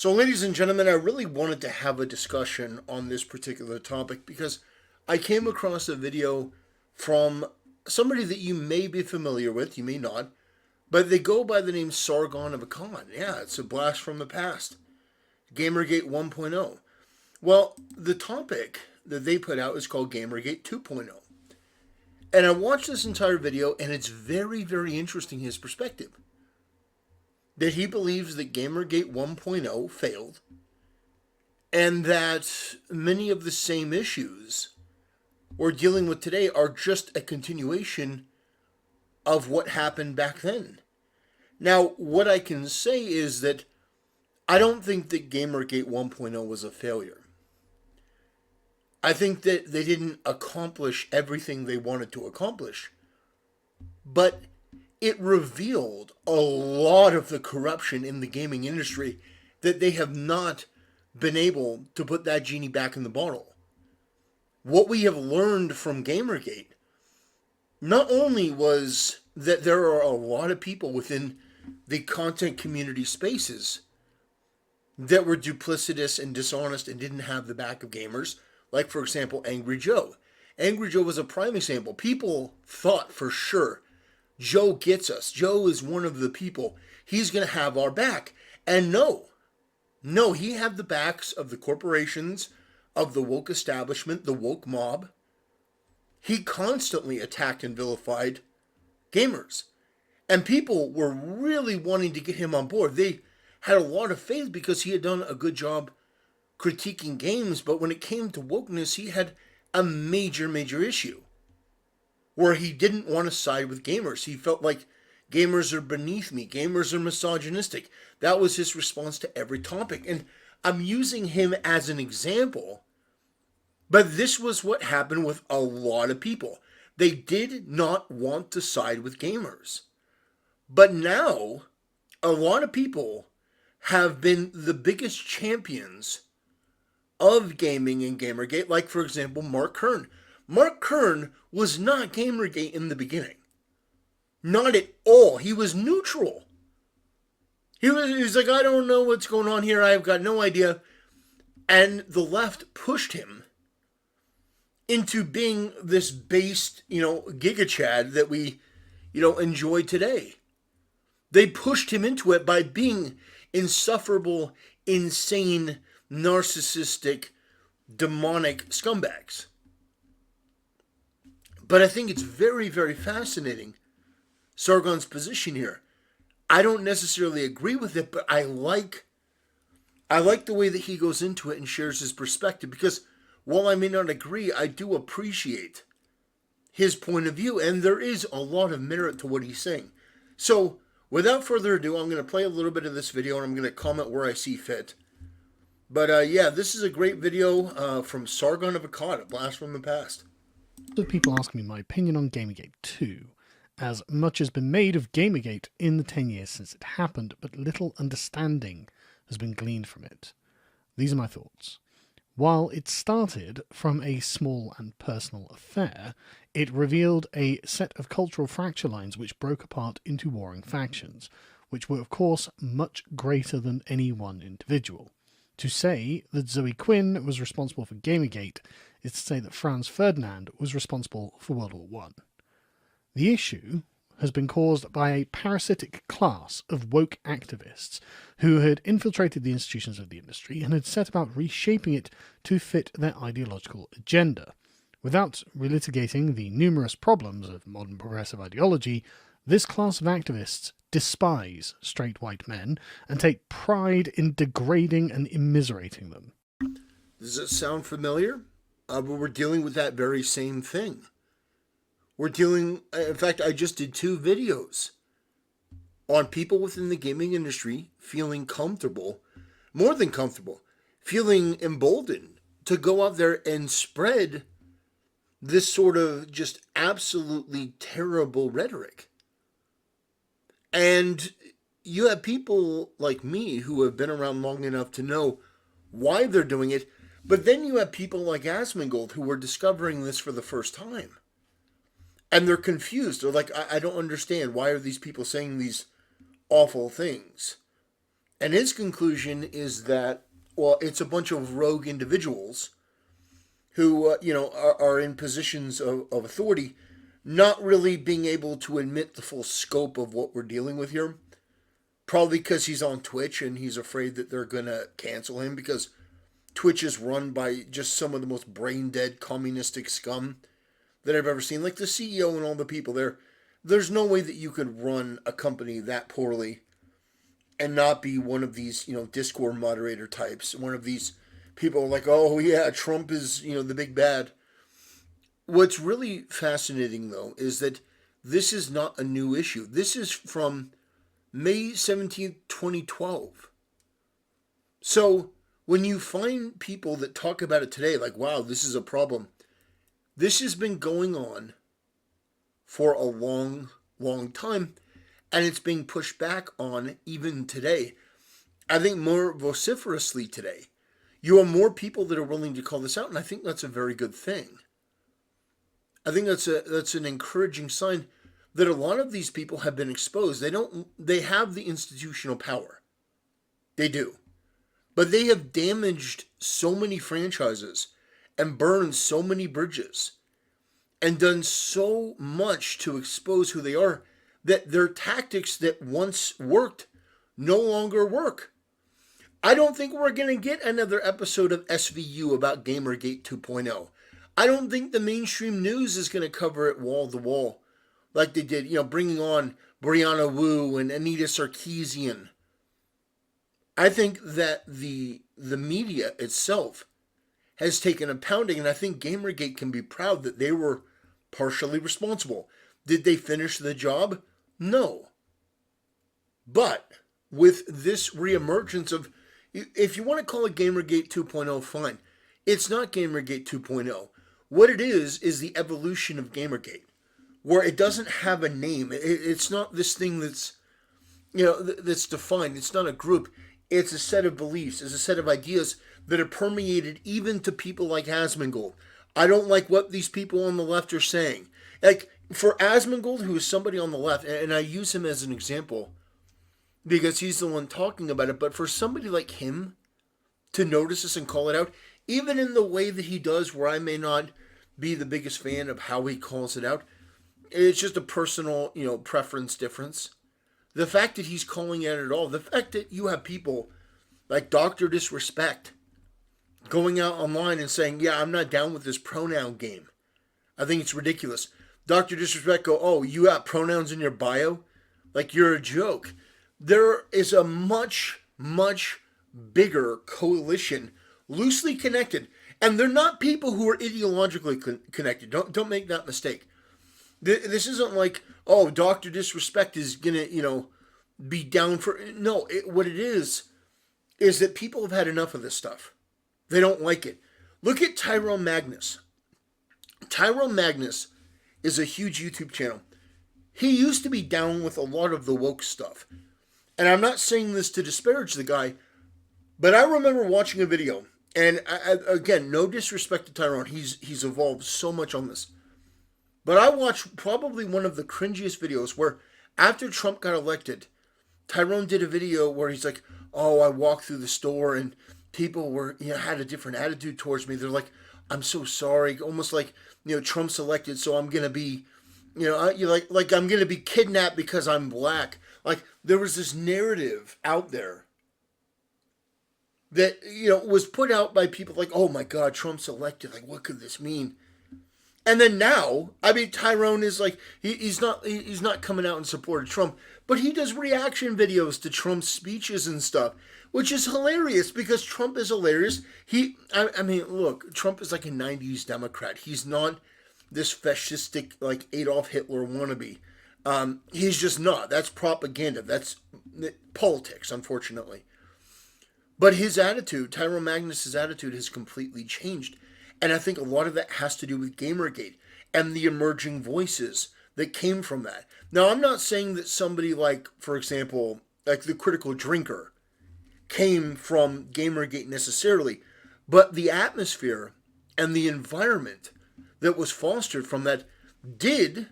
So, ladies and gentlemen, I really wanted to have a discussion on this particular topic because I came across a video from somebody that you may be familiar with, you may not, but they go by the name Sargon of Akkad. Yeah, it's a blast from the past. Gamergate 1.0. Well, the topic that they put out is called Gamergate 2.0. And I watched this entire video, and it's very, very interesting his perspective. That he believes that Gamergate 1.0 failed, and that many of the same issues we're dealing with today are just a continuation of what happened back then. Now, what I can say is that I don't think that Gamergate 1.0 was a failure. I think that they didn't accomplish everything they wanted to accomplish, but it revealed a lot of the corruption in the gaming industry that they have not been able to put that genie back in the bottle. What we have learned from Gamergate not only was that there are a lot of people within the content community spaces that were duplicitous and dishonest and didn't have the back of gamers, like, for example, Angry Joe. Angry Joe was a prime example. People thought for sure Joe gets us. Joe is one of the people. He's going to have our back. And no, he had the backs of the corporations, of the woke establishment, the woke mob. He constantly attacked and vilified gamers. And people were really wanting to get him on board. They had a lot of faith because he had done a good job critiquing games, but when it came to wokeness, he had a major issue where he didn't want to side with gamers. He felt like gamers are beneath me, gamers are misogynistic. That was his response to every topic. And I'm using him as an example, but this was what happened with a lot of people. They did not want to side with gamers. But now, a lot of people have been the biggest champions of gaming and Gamergate, like, for example, Mark Kern. Mark Kern was not Gamergate in the beginning. Not at all. He was neutral. He was like, I don't know what's going on here. I've got no idea. And the left pushed him into being this based, Giga Chad that we, enjoy today. They pushed him into it by being insufferable, insane, narcissistic, demonic scumbags. But I think it's very, very fascinating, Sargon's position here. I don't necessarily agree with it, but I like the way that he goes into it and shares his perspective, because while I may not agree, I do appreciate his point of view, and there is a lot of merit to what he's saying. So, without further ado, I'm going to play a little bit of this video, and I'm going to comment where I see fit. But yeah, this is a great video from Sargon of Akkad, a blast from the past. Of people asking me my opinion on Gamergate 2, as much has been made of Gamergate in the 10 years since it happened, but little understanding has been gleaned from it. These are my thoughts. While it started from a small and personal affair, it revealed a set of cultural fracture lines which broke apart into warring factions, which were of course much greater than any one individual. To say that Zoe Quinn was responsible for Gamergate is to say that Franz Ferdinand was responsible for World War I. The issue has been caused by a parasitic class of woke activists who had infiltrated the institutions of the industry and had set about reshaping it to fit their ideological agenda. Without relitigating the numerous problems of modern progressive ideology, this class of activists despise straight white men and take pride in degrading and immiserating them. Does it sound familiar? We're dealing with that very same thing. In fact, I just did 2 videos on people within the gaming industry feeling comfortable, more than comfortable, feeling emboldened to go out there and spread this sort of just absolutely terrible rhetoric. And you have people like me who have been around long enough to know why they're doing it, but then you have people like Asmongold who are discovering this for the first time. And they're confused. They're like, I don't understand. Why are these people saying these awful things? And his conclusion is that, well, it's a bunch of rogue individuals who, are in positions of authority, not really being able to admit the full scope of what we're dealing with here. Probably because he's on Twitch and he's afraid that they're going to cancel him because Twitch is run by just some of the most brain dead communistic scum that I've ever seen. Like the CEO and all the people there. There's no way that you could run a company that poorly and not be one of these, Discord moderator types. One of these people like, oh yeah, Trump is, the big bad. What's really fascinating though is that this is not a new issue. This is from May 17th, 2012. So when you find people that talk about it today, like, wow, this is a problem, this has been going on for a long, long time, and it's being pushed back on even today. I think more vociferously today. You have more people that are willing to call this out, and I think that's a very good thing. I think that's an encouraging sign that a lot of these people have been exposed. They have the institutional power. They do. But they have damaged so many franchises and burned so many bridges and done so much to expose who they are that their tactics that once worked no longer work. I don't think we're going to get another episode of SVU about Gamergate 2.0. I don't think the mainstream news is going to cover it wall to wall like they did, bringing on Brianna Wu and Anita Sarkeesian. I think that the media itself has taken a pounding, and I think Gamergate can be proud that they were partially responsible. Did they finish the job? No. But with this reemergence of, if you want to call it Gamergate 2.0, fine. It's not Gamergate 2.0. What it is the evolution of Gamergate, where it doesn't have a name. It's not this thing that's, that's defined. It's not a group. It's a set of beliefs. It's a set of ideas that are permeated even to people like Asmongold. I don't like what these people on the left are saying. Like, for Asmongold, who is somebody on the left, and I use him as an example because he's the one talking about it, but for somebody like him to notice this and call it out, even in the way that he does, where I may not be the biggest fan of how he calls it out, it's just a personal, preference difference. The fact that he's calling it at all, the fact that you have people like Dr. Disrespect going out online and saying, yeah, I'm not down with this pronoun game. I think it's ridiculous. Dr. Disrespect go, oh, you got pronouns in your bio? Like you're a joke. There is a much, much bigger coalition, loosely connected. And they're not people who are ideologically connected. Don't make that mistake. This isn't like, oh, Dr. Disrespect is going to, be down for... No, what it is that people have had enough of this stuff. They don't like it. Look at Tyrone Magnus. Tyrone Magnus is a huge YouTube channel. He used to be down with a lot of the woke stuff. And I'm not saying this to disparage the guy, but I remember watching a video, and again, no disrespect to Tyrone. He's evolved so much on this. But I watched probably one of the cringiest videos where after Trump got elected, Tyrone did a video where he's like, oh, I walked through the store and people were, had a different attitude towards me. They're like, I'm so sorry. Almost like, Trump's elected, so I'm going to be, like I'm going to be kidnapped because I'm black. Like there was this narrative out there that, was put out by people like, oh my God, Trump's elected. Like, what could this mean? And then now, I mean, Tyrone is like, he's not coming out in support of Trump, but he does reaction videos to Trump's speeches and stuff, which is hilarious because Trump is hilarious. I mean, look, Trump is like a 90s Democrat. He's not this fascistic, like Adolf Hitler wannabe. He's just not. That's propaganda. That's politics, unfortunately. But his attitude, Tyrone Magnus's attitude, has completely changed. And I think a lot of that has to do with Gamergate and the emerging voices that came from that. Now, I'm not saying that somebody like, for example, like the Critical Drinker came from Gamergate necessarily, but the atmosphere and the environment that was fostered from that did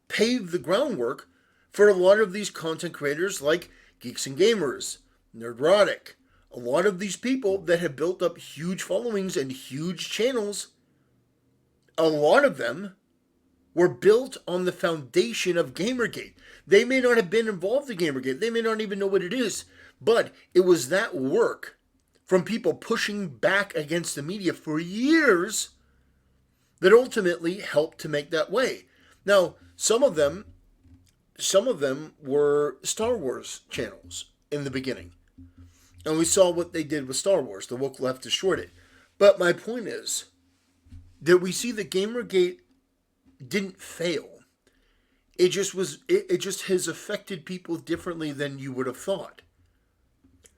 pave the groundwork for a lot of these content creators like Geeks and Gamers, Nerdrotic. A lot of these people that have built up huge followings and huge channels, a lot of them were built on the foundation of Gamergate. They may not have been involved in Gamergate. They may not even know what it is. But it was that work from people pushing back against the media for years that ultimately helped to make that way. Now, some of them were Star Wars channels in the beginning. And we saw what they did with Star Wars. The woke left destroyed it. But my point is that we see that Gamergate didn't fail. It just has affected people differently than you would have thought.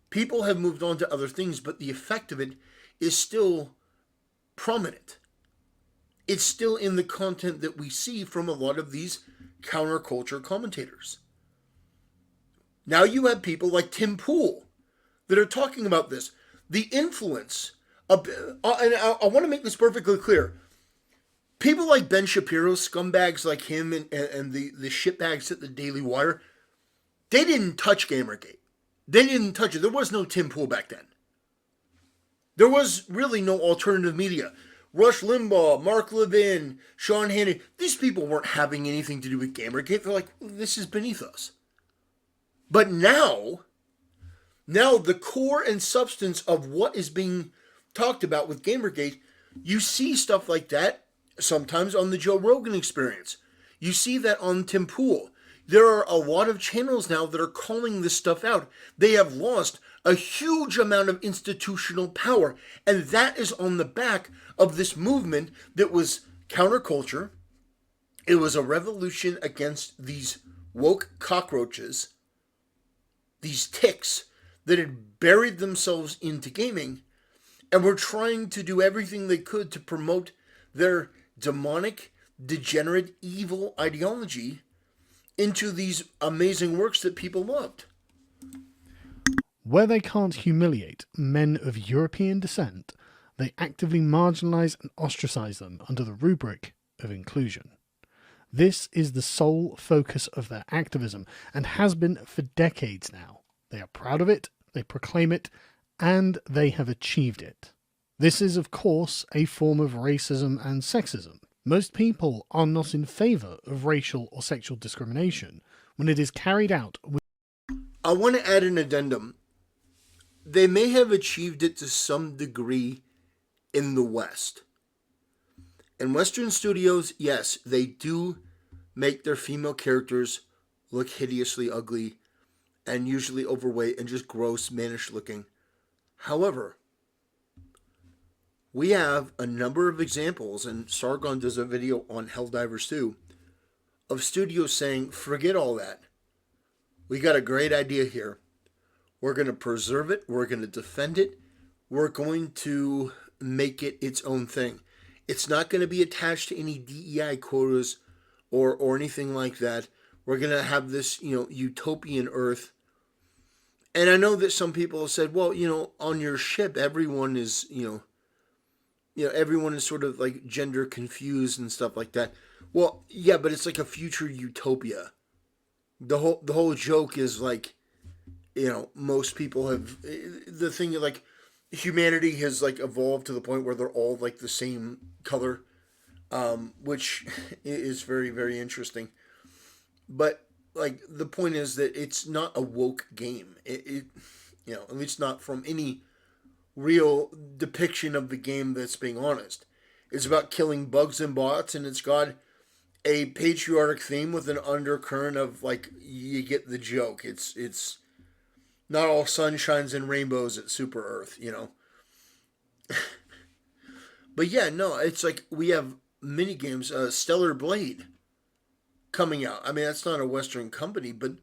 People have moved on to other things, but the effect of it is still prominent. It's still in the content that we see from a lot of these counterculture commentators. Now you have people like Tim Pool that are talking about this. The influence of, and I want to make this perfectly clear. People like Ben Shapiro, scumbags like him, and the shitbags at the Daily Wire, they didn't touch Gamergate. They didn't touch it. There was no Tim Pool back then. There was really no alternative media. Rush Limbaugh, Mark Levin, Sean Hannity, these people weren't having anything to do with Gamergate. They're like, this is beneath us. But now the core and substance of what is being talked about with Gamergate, you see stuff like that sometimes on the Joe Rogan Experience. You see that on Tim Pool. There are a lot of channels now that are calling this stuff out. They have lost a huge amount of institutional power, and that is on the back of this movement that was counterculture. It was a revolution against these woke cockroaches, these ticks that had buried themselves into gaming and were trying to do everything they could to promote their demonic, degenerate, evil ideology into these amazing works that people loved. Where they can't humiliate men of European descent, they actively marginalise and ostracise them under the rubric of inclusion. This is the sole focus of their activism and has been for decades now. They are proud of it, they proclaim it, and they have achieved it. This is, of course, a form of racism and sexism. Most people are not in favour of racial or sexual discrimination when it is carried out with... I want to add an addendum. They may have achieved it to some degree in the West. In Western studios, yes, they do make their female characters look hideously ugly and usually overweight and just gross, mannish looking. However, we have a number of examples, and Sargon does a video on Helldivers 2, of studios saying, forget all that. We got a great idea here. We're going to preserve it. We're going to defend it. We're going to make it its own thing. It's not going to be attached to any DEI quotas or anything like that. We're going to have this, utopian Earth. And I know that some people have said, well, on your ship, everyone is, everyone is sort of like gender confused and stuff like that. Well, yeah, but it's like a future utopia. The whole joke is like, most people have the thing like humanity has like evolved to the point where they're all like the same color, which is very, very interesting. But like the point is that it's not a woke game. It at least not from any real depiction of the game that's being honest. It's about killing bugs and bots, and it's got a patriotic theme with an undercurrent of like you get the joke. It's not all sunshines and rainbows at Super Earth, But yeah, no, it's like we have mini games, Stellar Blade coming out. I mean, that's not a Western company, but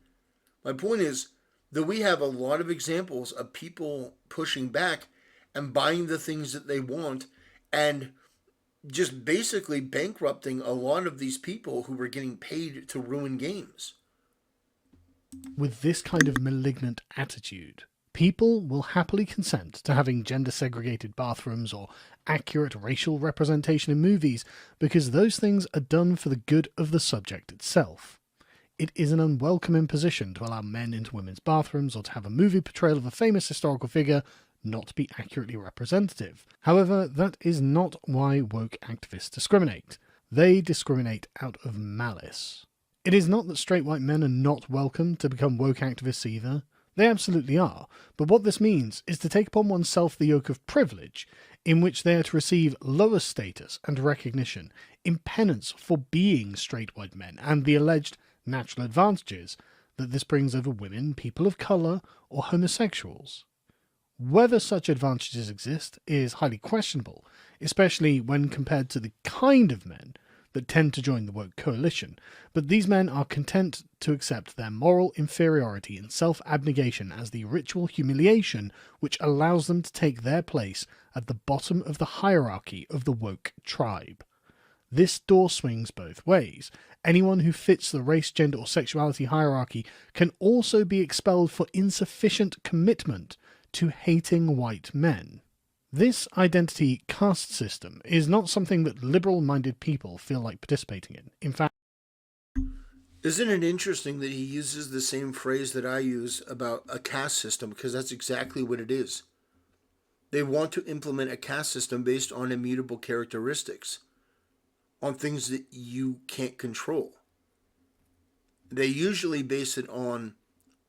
my point is that we have a lot of examples of people pushing back and buying the things that they want and just basically bankrupting a lot of these people who were getting paid to ruin games. With this kind of malignant attitude, people will happily consent to having gender-segregated bathrooms or accurate racial representation in movies because those things are done for the good of the subject itself. It is an unwelcome imposition to allow men into women's bathrooms or to have a movie portrayal of a famous historical figure not be accurately representative. However, that is not why woke activists discriminate. They discriminate out of malice. It is not that straight white men are not welcome to become woke activists either. They absolutely are, but what this means is to take upon oneself the yoke of privilege, in which they are to receive lower status and recognition in penance for being straight white men and the alleged natural advantages that this brings over women, people of colour, or homosexuals. Whether such advantages exist is highly questionable, especially when compared to the kind of men that tend to join the woke coalition, but these men are content to accept their moral inferiority and self-abnegation as the ritual humiliation which allows them to take their place at the bottom of the hierarchy of the woke tribe. This door swings both ways. Anyone who fits the race, gender, or sexuality hierarchy can also be expelled for insufficient commitment to hating white men. This identity caste system is not something that liberal-minded people feel like participating in. In fact, Isn't it interesting that he uses the same phrase that I use about a caste system? Because that's exactly what it is. They want to implement a caste system based on immutable characteristics, on things that you can't control. They usually base it on,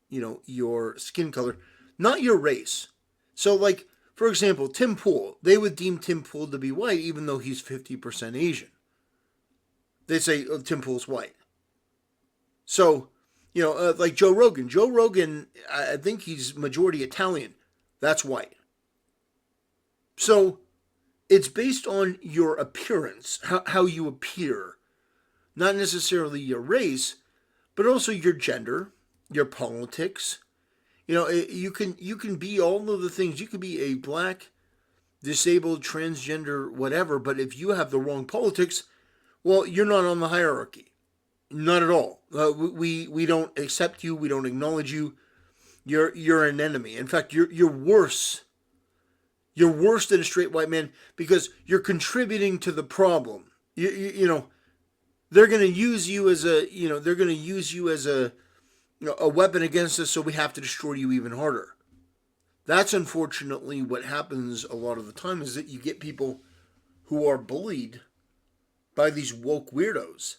your skin color, not your race. So, like, for example, Tim Pool, they would deem Tim Pool to be white even though he's 50% Asian. They'd say, oh, Tim Pool's white. So, like Joe Rogan. Joe Rogan, I think he's majority Italian. That's white. So, it's based on your appearance, how you appear. Not necessarily your race, but also your gender, your politics. You can be all of the things. You could be a black, disabled, transgender, whatever, but if you have the wrong politics, well, you're not on the hierarchy. Not at all. We don't accept you. We don't acknowledge you. You're an enemy. In fact, you're worse. You're worse than a straight white man because you're contributing to the problem. They're going to use you as a weapon against us, so we have to destroy you even harder. That's unfortunately what happens a lot of the time, is that you get people who are bullied by these woke weirdos,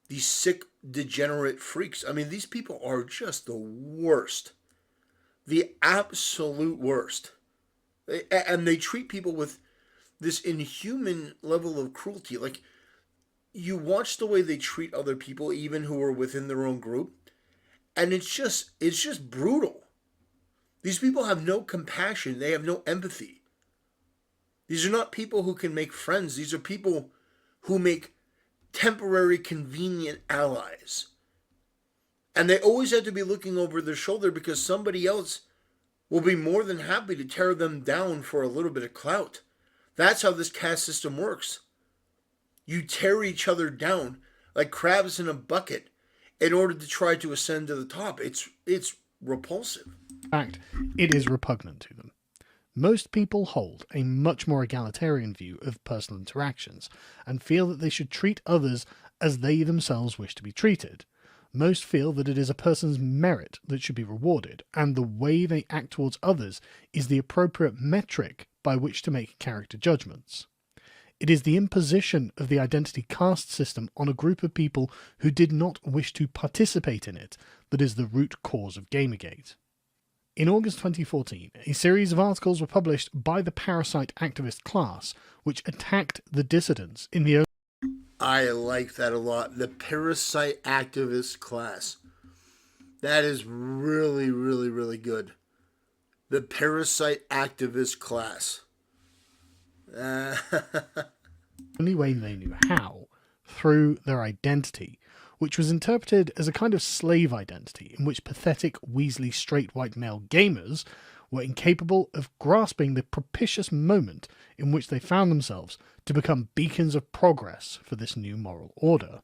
these sick, degenerate freaks. I mean, these people are just the worst. The absolute worst. And they treat people with this inhuman level of cruelty. Like, you watch the way they treat other people, even who are within their own group, and it's just brutal. These people have no compassion. They have no empathy. These are not people who can make friends. These are people who make temporary, convenient allies. And they always have to be looking over their shoulder because somebody else will be more than happy to tear them down for a little bit of clout. That's how this caste system works. You tear each other down like crabs in a bucket in order to try to ascend to the top. It's repulsive. in fact, it is repugnant to them. Most people hold a much more egalitarian view of personal interactions and feel that they should treat others as they themselves wish to be treated. Most feel that it is a person's merit that should be rewarded, and the way they act towards others is the appropriate metric by which to make character judgments. It is the imposition of the identity caste system on a group of people who did not wish to participate in it that is the root cause of Gamergate. In August 2014, a series of articles were published by the parasite activist class which attacked the dissidents in the... I like that a lot. The parasite activist class. That is really, really, really good. The parasite activist class. only way they knew how, through their identity, which was interpreted as a kind of slave identity in which pathetic, weaselly, straight white male gamers were incapable of grasping the propitious moment in which they found themselves to become beacons of progress for this new moral order.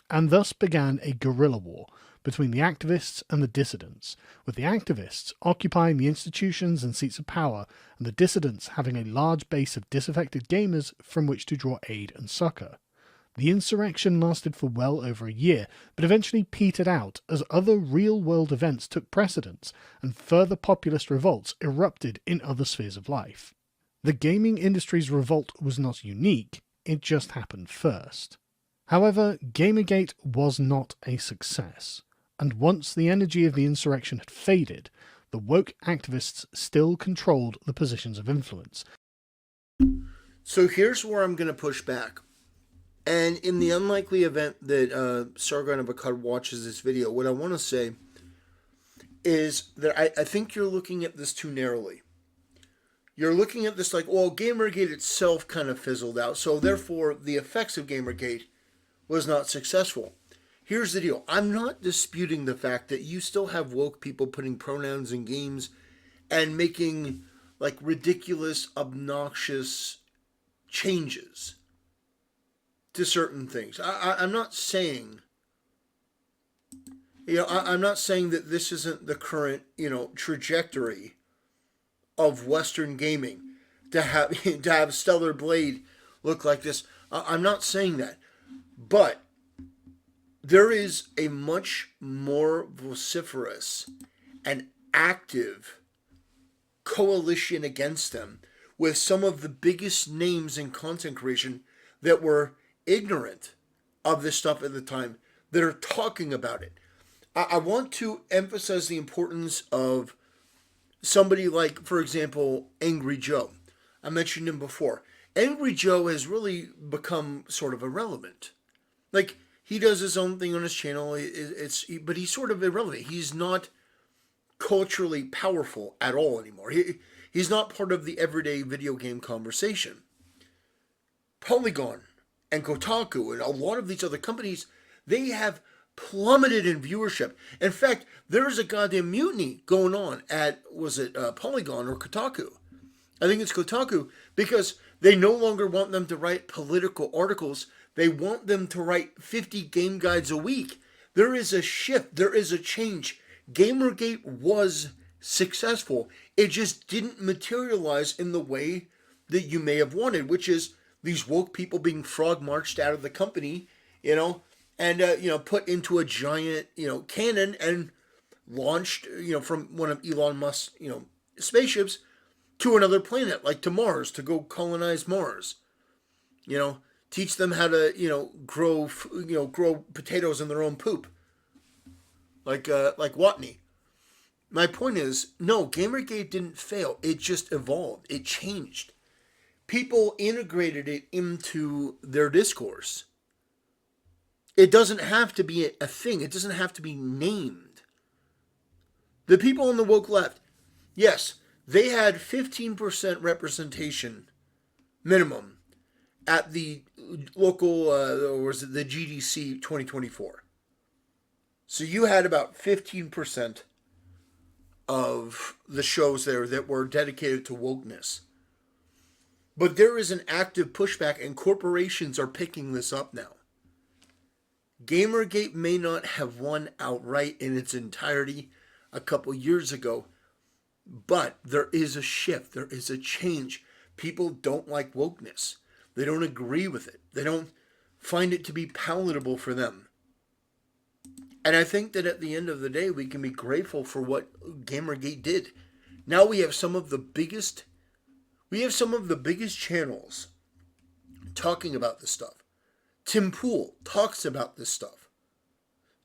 And thus began a guerrilla war between the activists and the dissidents, with the activists occupying the institutions and seats of power, and the dissidents having a large base of disaffected gamers from which to draw aid and succour. The insurrection lasted for well over a year, but eventually petered out as other real-world events took precedence and further populist revolts erupted in other spheres of life. The gaming industry's revolt was not unique, it just happened first. However, Gamergate was not a success, and once the energy of the insurrection had faded, the woke activists still controlled the positions of influence. So here's where I'm going to push back. And in the unlikely event that Sargon of Akkad watches this video, what I want to say is that I think you're looking at this too narrowly. You're looking at this like, well, Gamergate itself kind of fizzled out, so therefore the effects of Gamergate was not successful. Here's the deal. I'm not disputing the fact that you still have woke people putting pronouns in games and making like ridiculous, obnoxious changes to certain things. I'm not saying, I'm not saying that this isn't the current, trajectory of Western gaming to have Stellar Blade look like this. I'm not saying that. But there is a much more vociferous and active coalition against them with some of the biggest names in content creation that were ignorant of this stuff at the time that are talking about it. I want to emphasize the importance of somebody like, for example, Angry Joe. I mentioned him before. Angry Joe has really become sort of irrelevant. Like, he does his own thing on his channel, but he's sort of irrelevant. He's not culturally powerful at all anymore. He's not part of the everyday video game conversation. Polygon and Kotaku and a lot of these other companies, they have plummeted in viewership. In fact, there's a goddamn mutiny going on at, was it Polygon or Kotaku? I think it's Kotaku, because they no longer want them to write political articles. They want them to write 50 game guides a week. There is a shift. There is a change. Gamergate was successful. It just didn't materialize in the way that you may have wanted, which is these woke people being frog marched out of the company, and put into a giant, cannon and launched, from one of Elon Musk's, spaceships to another planet, like to Mars, to go colonize Mars. Teach them how to, grow potatoes in their own poop. Like Watney. My point is, no, Gamergate didn't fail. It just evolved. It changed. People integrated it into their discourse. It doesn't have to be a thing. It doesn't have to be named. The people on the woke left, yes, they had 15% representation minimum at the local, or was it the GDC 2024? So you had about 15% of the shows there that were dedicated to wokeness. But there is an active pushback, and corporations are picking this up now. Gamergate may not have won outright in its entirety a couple years ago, but there is a shift. There is a change. People don't like wokeness. They don't agree with it. They don't find it to be palatable for them. And I think that at the end of the day, we can be grateful for what Gamergate did. Now we have some of the biggest channels talking about this stuff. Tim Pool talks about this stuff.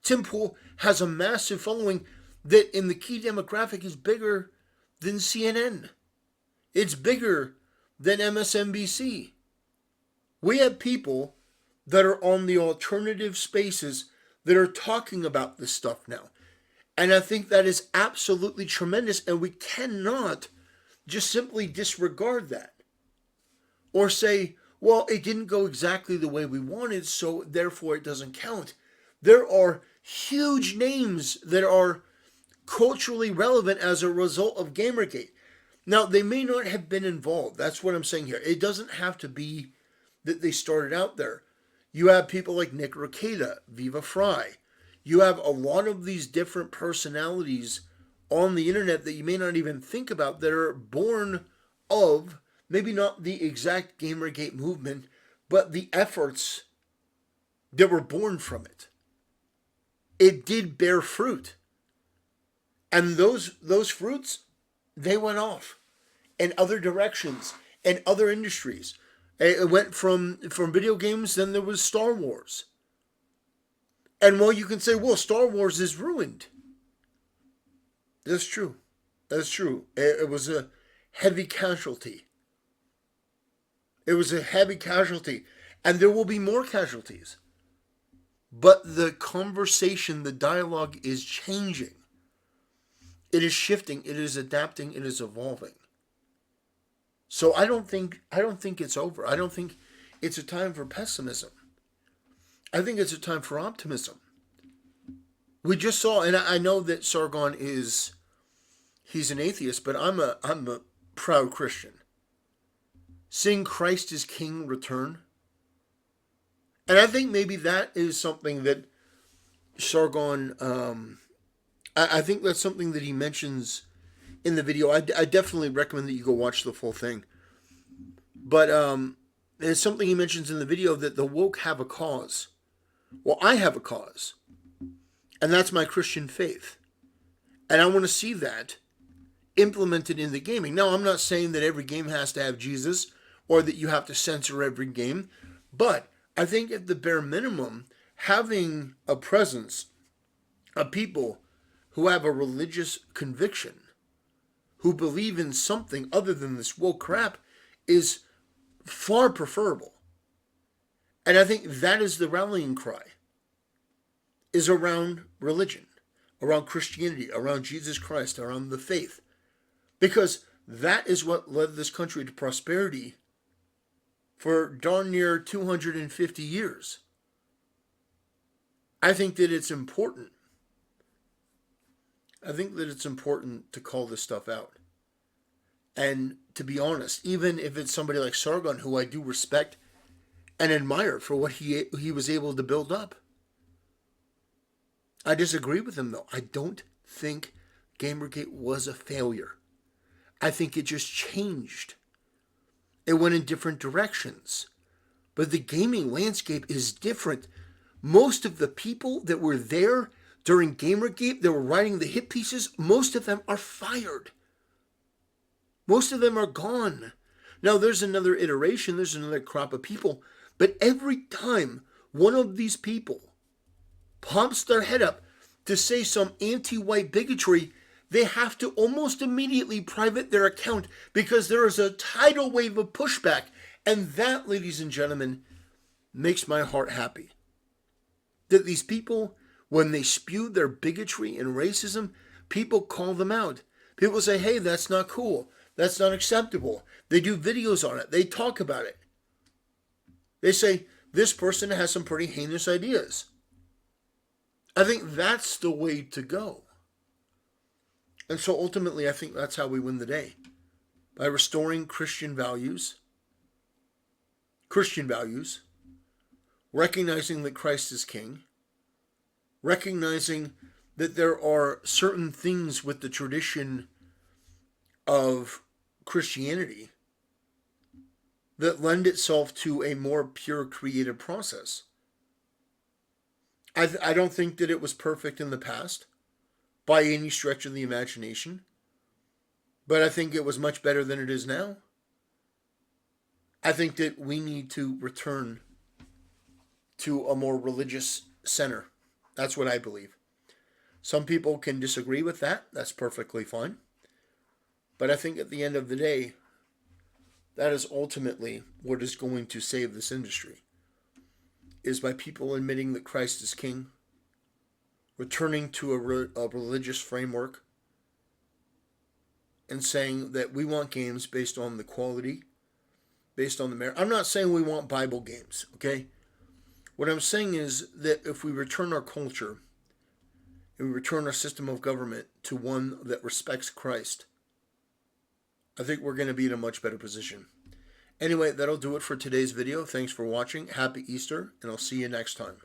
Tim Pool has a massive following that in the key demographic is bigger than CNN. It's bigger than MSNBC. We have people that are on the alternative spaces that are talking about this stuff now. And I think that is absolutely tremendous, and we cannot just simply disregard that. Or say, well, it didn't go exactly the way we wanted, so therefore it doesn't count. There are huge names that are culturally relevant as a result of Gamergate. Now, they may not have been involved. That's what I'm saying here. It doesn't have to be that they started out there. You have people like Nick Rekieta, Viva Fry. You have a lot of these different personalities on the internet that you may not even think about that are born of maybe not the exact Gamergate movement, but the efforts that were born from it. It did bear fruit. And those fruits, they went off in other directions and other industries. It went from video games, then there was Star Wars. And while you can say, well, Star Wars is ruined. That's true. That's true. It was a heavy casualty. It was a heavy casualty. And there will be more casualties. But the conversation, the dialogue is changing. It is shifting, it is adapting, it is evolving. So I don't think it's over. I don't think it's a time for pessimism. I think it's a time for optimism. We just saw, and I know that Sargon he's an atheist, but I'm a proud Christian. Seeing Christ as King return. And I think maybe that is something that Sargon, I think that's something that he mentions in the video. I definitely recommend that you go watch the full thing. But there's something he mentions in the video that the woke have a cause. Well, I have a cause. And that's my Christian faith. And I want to see that implemented in the gaming. Now, I'm not saying that every game has to have Jesus or that you have to censor every game. But I think at the bare minimum, having a presence of people who have a religious conviction, who believe in something other than this woke crap, is far preferable. And I think that is the rallying cry, is around religion, around Christianity, around Jesus Christ, around the faith. Because that is what led this country to prosperity for darn near 250 years. I think that it's important. I think that it's important to call this stuff out. And to be honest, even if it's somebody like Sargon, who I do respect and admire for what he was able to build up. I disagree with him, though. I don't think Gamergate was a failure. I think it just changed. It went in different directions. But the gaming landscape is different. Most of the people that were there during Gamergate, that were writing the hit pieces, most of them are fired. Most of them are gone. Now, there's another iteration, there's another crop of people, but every time one of these people pops their head up to say some anti-white bigotry, they have to almost immediately private their account because there is a tidal wave of pushback. And that, ladies and gentlemen, makes my heart happy. That these people, when they spew their bigotry and racism, people call them out. People say, hey, that's not cool. That's not acceptable. They do videos on it. They talk about it. They say, this person has some pretty heinous ideas. I think that's the way to go. And so ultimately, I think that's how we win the day. By restoring Christian values, recognizing that Christ is King, recognizing that there are certain things with the tradition of Christianity that lend itself to a more pure creative process. I don't think that it was perfect in the past by any stretch of the imagination, but I think it was much better than it is now. I think that we need to return to a more religious center. That's what I believe. Some people can disagree with that. That's perfectly fine. But I think at the end of the day, that is ultimately what is going to save this industry, is by people admitting that Christ is King, returning to a religious framework, and saying that we want games based on the quality, based on the merit. I'm not saying we want Bible games, okay? What I'm saying is that if we return our culture, and we return our system of government to one that respects Christ, I think we're going to be in a much better position. Anyway, that'll do it for today's video. Thanks for watching. Happy Easter, and I'll see you next time.